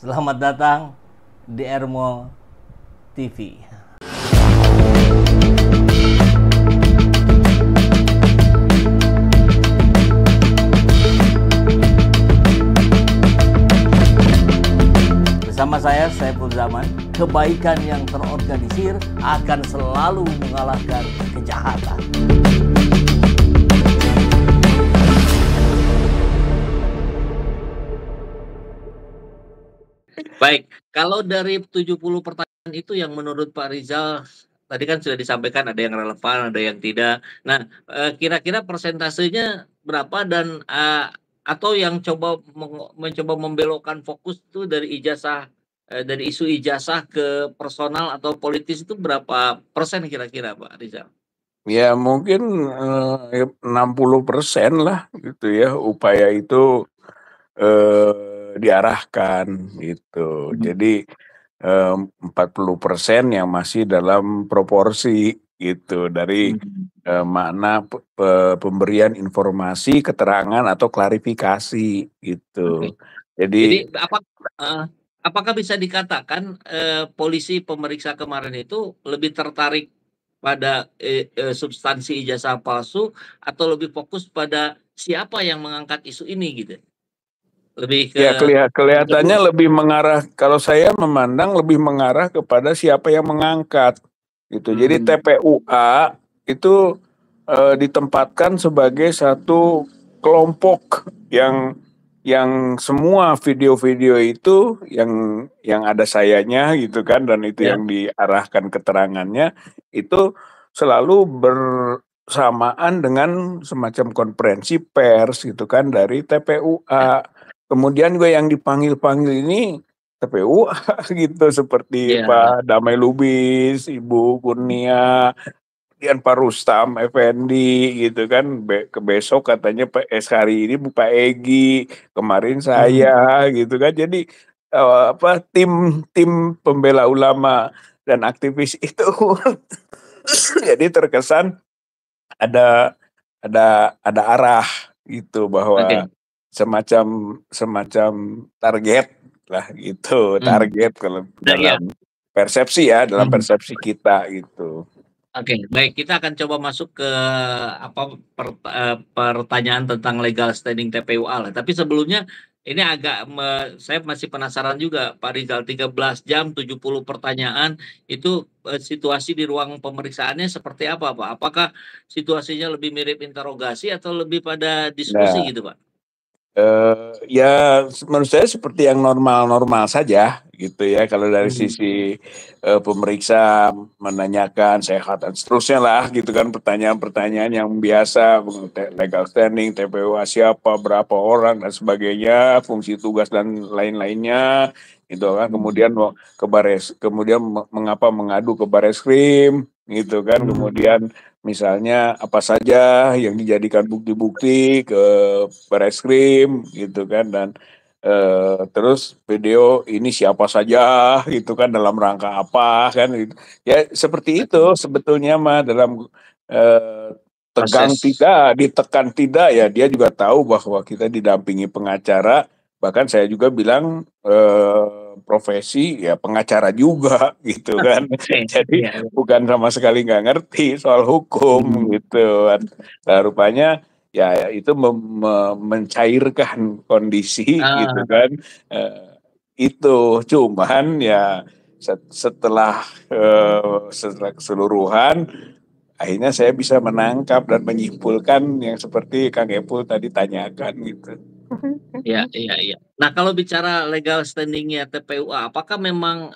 Selamat datang di Ermo TV. Bersama saya, Saiful Zaman, kebaikan yang terorganisir akan selalu mengalahkan kejahatan. Baik, kalau dari 70 pertanyaan itu yang menurut Pak Rizal, tadi kan sudah disampaikan ada yang relevan, ada yang tidak. Nah, kira-kira persentasenya berapa dan atau yang mencoba membelokkan fokus itu dari ijazah dari isu ijazah ke personal atau politis itu berapa persen kira-kira Pak Rizal? Ya mungkin 60% lah gitu ya, upaya itu diarahkan gitu. Jadi 40% yang masih dalam proporsi gitu dari makna pemberian informasi, keterangan atau klarifikasi gitu. Oke. Jadi Jadi apakah bisa dikatakan polisi pemeriksa kemarin itu lebih tertarik pada substansi ijazah palsu atau lebih fokus pada siapa yang mengangkat isu ini gitu? Lebih ke ya yang kedua. kelihatannya lebih mengarah, kalau saya memandang lebih mengarah kepada siapa yang mengangkat gitu. Jadi Hmm, TPUA itu ditempatkan sebagai satu kelompok yang semua video-video itu yang ada sayanya gitu kan, dan itu ya. yang diarahkan keterangannya itu selalu bersamaan dengan semacam konferensi pers gitu kan dari Ya. TPUA. Kemudian gue yang dipanggil-panggil ini TPUA gitu, seperti Ya. Pak Damai Lubis, Ibu Kurnia, Dian Pak Rustam Effendi gitu kan. Besok katanya hari ini Pak Egi, kemarin Hmm. saya gitu kan. Jadi tim tim pembela ulama dan aktivis itu jadi terkesan ada ada arah gitu, bahwa Oke. semacam semacam target lah gitu, Hmm. target kalau Nah, ya. dalam persepsi ya, dalam Hmm. persepsi kita gitu. Oke, baik. Kita akan coba masuk ke pertanyaan tentang legal standing TPUA lah. Tapi sebelumnya ini saya masih penasaran juga Pak Rizal, 13 jam 70 pertanyaan itu situasi di ruang pemeriksaannya seperti apa Pak? Apakah situasinya lebih mirip interogasi atau lebih pada diskusi Nah, gitu Pak? ya menurut saya seperti yang normal-normal saja gitu ya. Kalau dari Hmm. sisi pemeriksa menanyakan sehat dan seterusnya lah gitu kan, pertanyaan-pertanyaan yang biasa, legal standing, TPUA siapa, berapa orang dan sebagainya, fungsi tugas dan lain-lainnya gitu kan. Hmm. Kemudian mengapa mengadu ke Bareskrim gitu kan. Hmm. Kemudian misalnya apa saja yang dijadikan bukti-bukti ke Bareskrim gitu kan, dan terus video ini siapa saja gitu kan, dalam rangka apa kan gitu. Ya seperti itu Betul. sebetulnya mah, dalam eh, tegang Proses. tidak, ditekan tidak, ya dia juga tahu bahwa kita didampingi pengacara. Bahkan saya juga bilang profesi ya pengacara juga gitu kan. Oke. Jadi Iya, iya. bukan sama sekali nggak ngerti soal hukum Hmm. gitu kan. Nah, rupanya ya itu mencairkan kondisi gitu Ah, kan. Itu cuman ya setelah keseluruhan akhirnya saya bisa menangkap dan menyimpulkan yang seperti Kang Epul tadi tanyakan gitu. iya, iya, iya. Nah, kalau bicara legal standing-nya TPUA, apakah memang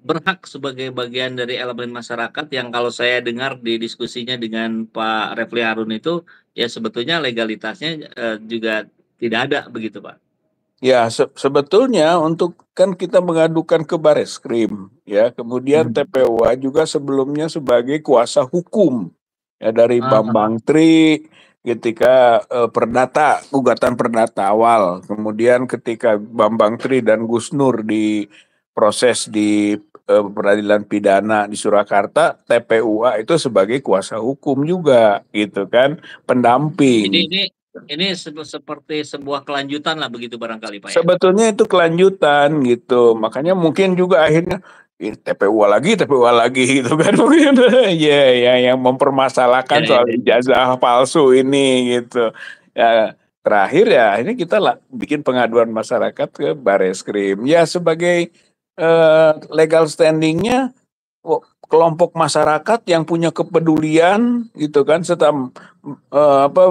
berhak sebagai bagian dari elemen masyarakat yang kalau saya dengar di diskusinya dengan Pak Refli Harun itu, ya sebetulnya legalitasnya juga tidak ada begitu, Pak? Ya, sebetulnya untuk kan kita mengadukan ke Bareskrim ya, kemudian Hmm. TPUA juga sebelumnya sebagai kuasa hukum ya dari Ah, Bambang Tri ketika gugatan perdata awal, kemudian ketika Bambang Tri dan Gus Nur diproses di peradilan pidana di Surakarta, TPUA itu sebagai kuasa hukum juga gitu kan, jadi pendamping. Ini seperti sebuah kelanjutan lah begitu barangkali Pak ya? Sebetulnya itu kelanjutan gitu, makanya mungkin juga akhirnya TPUA lagi, TPUA lagi gitu kan mungkin ya yang mempermasalahkan Ya, ya, soal ya. ijazah palsu ini gitu. Ya terakhir ya ini kita lah bikin pengaduan masyarakat ke Bareskrim ya sebagai legal standingnya kelompok masyarakat yang punya kepedulian gitu kan serta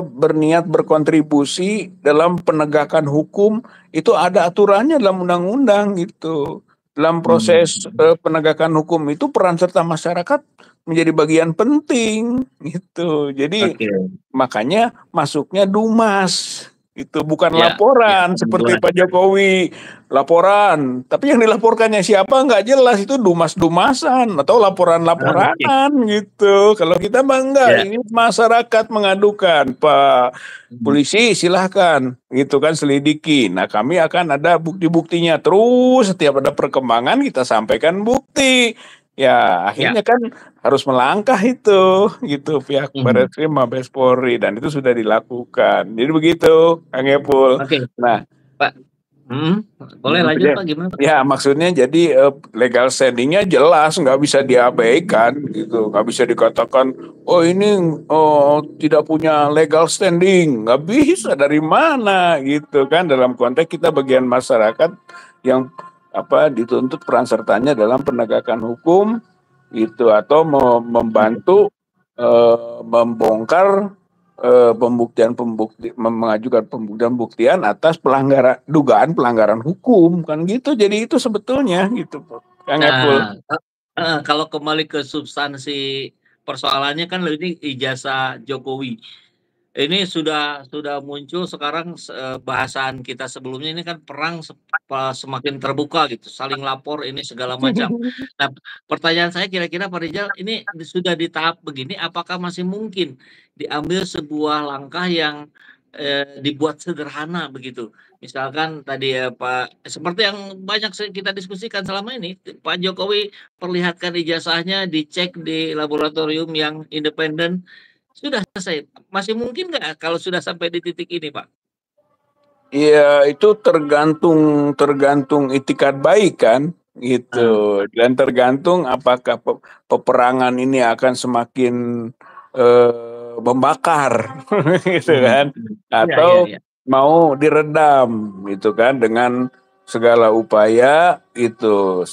berniat berkontribusi dalam penegakan hukum itu ada aturannya dalam undang-undang gitu. Dalam proses Hmm. penegakan hukum itu peran serta masyarakat menjadi bagian penting gitu. Jadi Oke. makanya masuknya Dumas itu bukan Ya, ya, laporan seperti kebetulan. Pak Jokowi laporan tapi yang dilaporkannya siapa nggak jelas itu dumas-dumasan atau Oke. laporan-laporanan gitu. Kalau kita mah enggak, Ya. ini masyarakat mengadukan Pak Hmm. polisi silahkan gitu kan selidiki. Nah kami akan ada bukti-buktinya terus setiap ada perkembangan kita sampaikan bukti. Ya Ya. akhirnya kan harus melangkah itu gitu pihak Mhm. Barreskrim Mabes Polri dan itu sudah dilakukan. Jadi begitu Kang Epul. Oke, Nah, Pak. Hmm. Boleh lanjut Pak, gimana Pak? ya maksudnya jadi legal standingnya jelas nggak bisa diabaikan gitu, nggak bisa dikatakan oh ini tidak punya legal standing, nggak bisa dari mana gitu kan dalam konteks kita bagian masyarakat yang dituntut peran sertanya dalam penegakan hukum gitu atau membantu membongkar mengajukan pembuktian atas dugaan pelanggaran hukum kan gitu. Jadi itu sebetulnya gitu Kang Epul. Nah, kalau kembali ke substansi persoalannya kan ini ijazah Jokowi. Ini sudah muncul sekarang bahasan kita sebelumnya ini kan perang semakin terbuka gitu, saling lapor ini segala macam. Nah, pertanyaan saya kira-kira Pak Rizal ini sudah di tahap begini apakah masih mungkin diambil sebuah langkah yang dibuat sederhana begitu. Misalkan tadi ya Pak, seperti yang banyak kita diskusikan selama ini, Pak Jokowi perlihatkan ijazahnya dicek di laboratorium yang independen, sudah selesai. Masih mungkin nggak kalau sudah sampai di titik ini, Pak? Iya, itu tergantung tergantung itikat baik kan Nah, gitu dan tergantung apakah peperangan ini akan semakin membakar gitu mhm, kan mhm. Iya, iya, atau iya. mau diredam gitu kan dengan segala upaya itu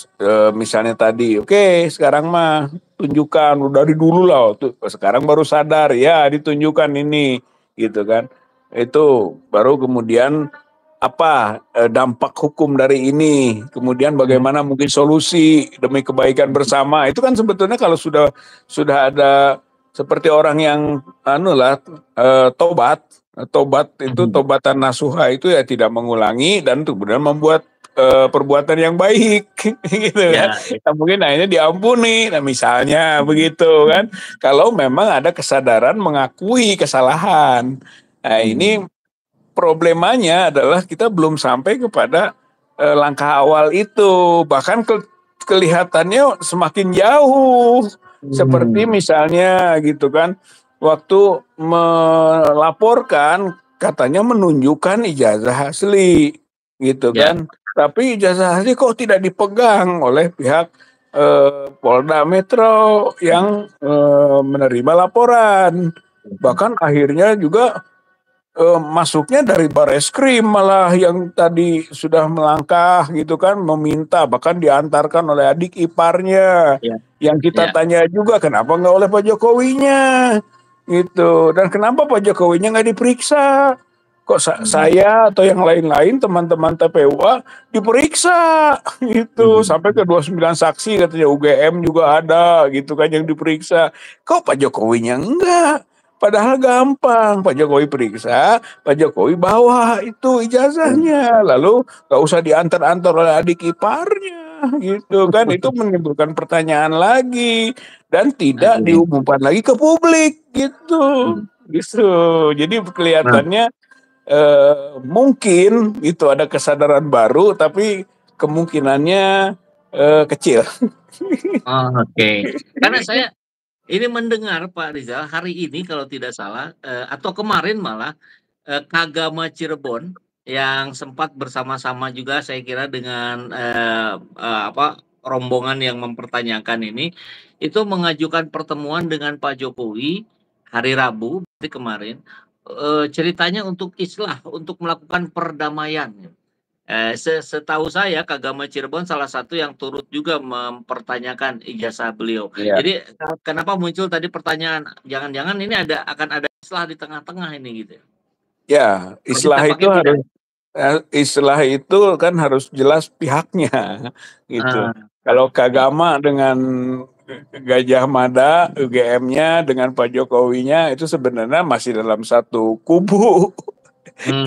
misalnya tadi oke sekarang mah tunjukkan udah dari dulu lah tuh sekarang baru sadar ya ditunjukkan ini gitu kan itu baru kemudian apa dampak hukum dari ini, kemudian Mhm, bagaimana mungkin solusi demi kebaikan mhm. bersama. Itu kan sebetulnya kalau sudah ada seperti orang yang tobat, tobat itu Mhm. tobatan nasuha itu ya tidak mengulangi dan kemudian membuat perbuatan yang baik gitu kan. Ya, Nah, mungkin akhirnya diampuni. Nah, misalnya begitu kan. Kalau memang ada kesadaran mengakui kesalahan. Nah, ini mhm. problemanya adalah kita belum sampai kepada langkah awal itu, bahkan kelihatannya semakin jauh. Seperti Mhm. misalnya gitu kan, waktu melaporkan katanya menunjukkan ijazah asli gitu Ya, kan, tapi ijazah asli kok tidak dipegang oleh pihak Polda Metro yang menerima laporan. Bahkan akhirnya juga masuknya dari Bareskrim malah yang tadi sudah melangkah gitu kan meminta bahkan diantarkan oleh adik iparnya ya, yang kita ya. tanya juga kenapa nggak oleh Pak Jokowinya gitu dan kenapa Pak Jokowinya nggak diperiksa kok Mhm. saya atau yang lain-lain teman-teman TPUA diperiksa gitu Mhm. sampai ke 29 saksi katanya UGM juga ada gitu kan yang diperiksa kok Pak Jokowinya enggak. Padahal gampang, Pak Jokowi periksa, Pak Jokowi bawa itu ijazahnya, lalu nggak usah diantar-antar oleh adik iparnya, gitu kan? Itu menimbulkan pertanyaan lagi dan tidak Oke. diumumkan lagi ke publik, gitu, Mhm. gitu. Jadi Nah, kelihatannya mungkin itu ada kesadaran baru, tapi kemungkinannya kecil. oh, oke. Karena saya ini mendengar Pak Rizal hari ini kalau tidak salah atau kemarin malah Kagama Cirebon yang sempat bersama-sama juga saya kira dengan rombongan yang mempertanyakan ini itu mengajukan pertemuan dengan Pak Jokowi hari Rabu berarti kemarin, ceritanya untuk islah, untuk melakukan perdamaian. Setahu saya Kagama Cirebon salah satu yang turut juga mempertanyakan ijazah beliau. Iya. Jadi kenapa muncul tadi pertanyaan, jangan-jangan ini akan ada islah di tengah-tengah ini gitu ya? Ya, Tapi islah itu tampaknya tidak. harus islah itu kan harus jelas pihaknya gitu. Ah, Kalau iya. Kagama dengan Gajah Mada, UGM-nya dengan Pak Jokowinya itu sebenarnya masih dalam satu kubu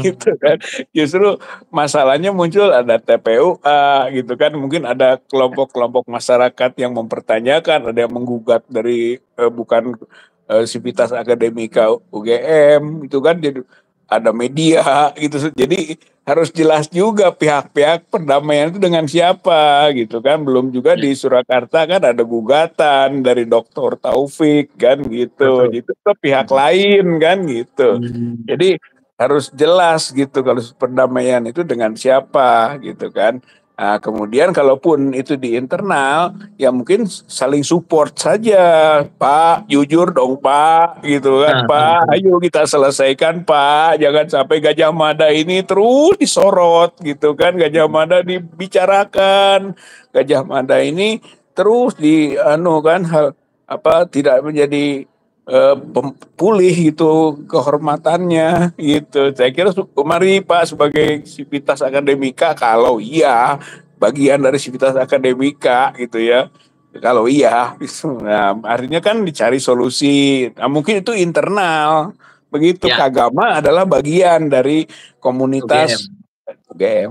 gitu Hmm. kan. Justru masalahnya muncul ada TPUA gitu kan. Mungkin ada kelompok-kelompok masyarakat yang mempertanyakan, ada yang menggugat dari bukan Sivitas Akademika UGM itu kan, jadi ada media gitu. Jadi harus jelas juga pihak-pihak perdamaian itu dengan siapa gitu kan. Belum juga Ya, di Surakarta kan ada gugatan dari Dr. Taufik kan gitu. betul. Jadi itu pihak lain kan gitu. Hmm. Jadi harus jelas gitu kalau perdamaian itu dengan siapa gitu kan. Nah, kemudian kalaupun itu di internal, ya mungkin saling support saja, Pak, jujur dong Pak, gitu kan, Ah, ah, Pak, ah. ayo kita selesaikan Pak, jangan sampai Gajah Mada ini terus disorot gitu kan, Gajah Mada dibicarakan, Gajah Mada ini terus di anu kan, hal apa tidak menjadi pulih gitu kehormatannya gitu. Saya kira mari Pak sebagai Sivitas Akademika, kalau iya bagian dari Sivitas Akademika gitu ya. Kalau iya, gitu. Nah, artinya kan dicari solusi. Nah, mungkin itu internal. Begitu Ya, Kagama adalah bagian dari komunitas UGM. UGM.